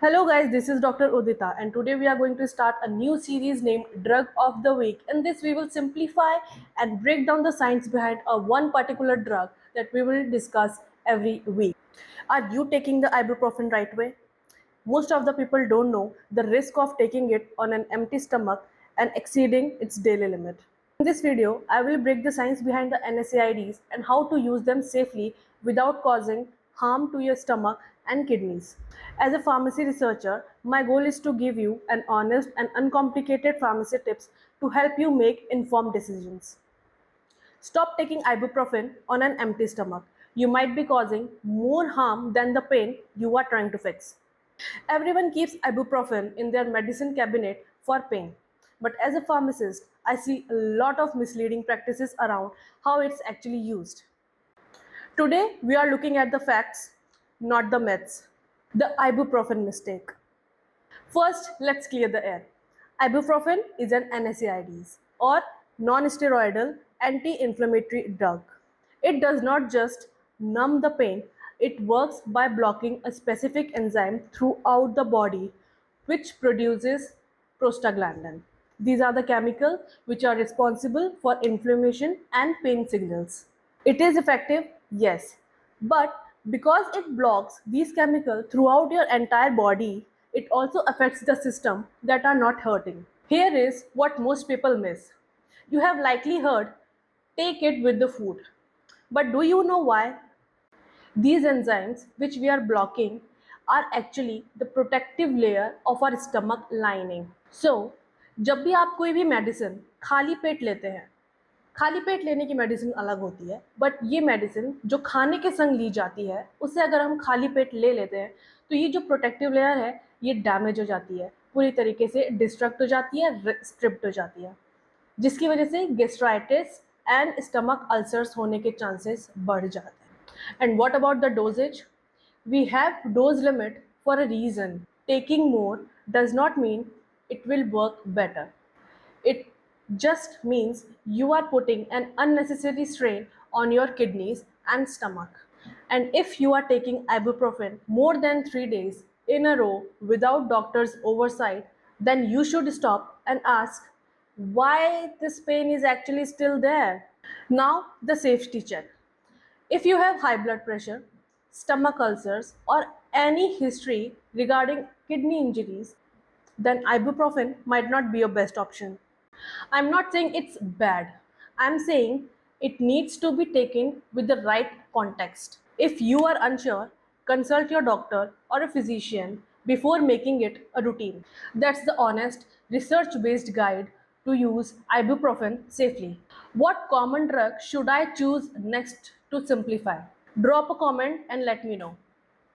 Hello guys, this is Dr. Udita and today we are going to start a new series named Drug of the Week. In this we will simplify and break down the science behind a one particular drug that we will discuss every week. Are you taking the ibuprofen right way? Most of the people don't know the risk of taking it on an empty stomach and exceeding its daily limit. In this video, I will break the science behind the NSAIDs and how to use them safely without causing harm to your stomach and kidneys. As a pharmacy researcher, my goal is to give you an honest and uncomplicated pharmacy tips to help you make informed decisions. Stop taking ibuprofen on an empty stomach. You might be causing more harm than the pain you are trying to fix. Everyone keeps ibuprofen in their medicine cabinet for pain. But as a pharmacist, I see a lot of misleading practices around how it's actually used. Today, we are looking at the facts, not the myths. The ibuprofen mistake. First, let's clear the air. Ibuprofen is an NSAID or non-steroidal anti-inflammatory drug. It does not just numb the pain, it works by blocking a specific enzyme throughout the body which produces prostaglandin. These are the chemicals which are responsible for inflammation and pain signals. It is effective, yes, but because it blocks these chemicals throughout your entire body, it also affects the system that are not hurting. Here is what most people miss. You have likely heard take it with the food. But do you know why? These enzymes, which we are blocking, are actually the protective layer of our stomach lining. So, जब भी आप कोई भी medicine खाली पेट लेते हैं, खाली पेट लेने की मेडिसिन अलग होती है, बट ये मेडिसिन जो खाने के संग ली जाती है, उसे अगर हम खाली पेट ले लेते हैं तो ये जो प्रोटेक्टिव लेयर है ये डैमेज हो जाती है, पूरी तरीके से डिस्ट्रक्ट हो जाती है, स्ट्रिप्ट हो जाती है, जिसकी वजह से गैस्ट्राइटिस एंड स्टमक अल्सर्स होने के चांसेस बढ़ जाते हैं. And what about the doses? We have dose limit for a reason. Taking more does not mean it will work better. It just means you are putting an unnecessary strain on your kidneys and stomach. And if you are taking ibuprofen more than 3 days in a row without doctor's oversight, then you should stop and ask why this pain is actually still there. Now, the safety check. If you have high blood pressure, stomach ulcers, or any history regarding kidney injuries, then ibuprofen might not be your best option. I'm not saying it's bad. I'm saying it needs to be taken with the right context. If you are unsure, consult your doctor or a physician before making it a routine. That's the honest, research based guide to use ibuprofen safely. What common drug should I choose next to simplify? Drop a comment and let me know.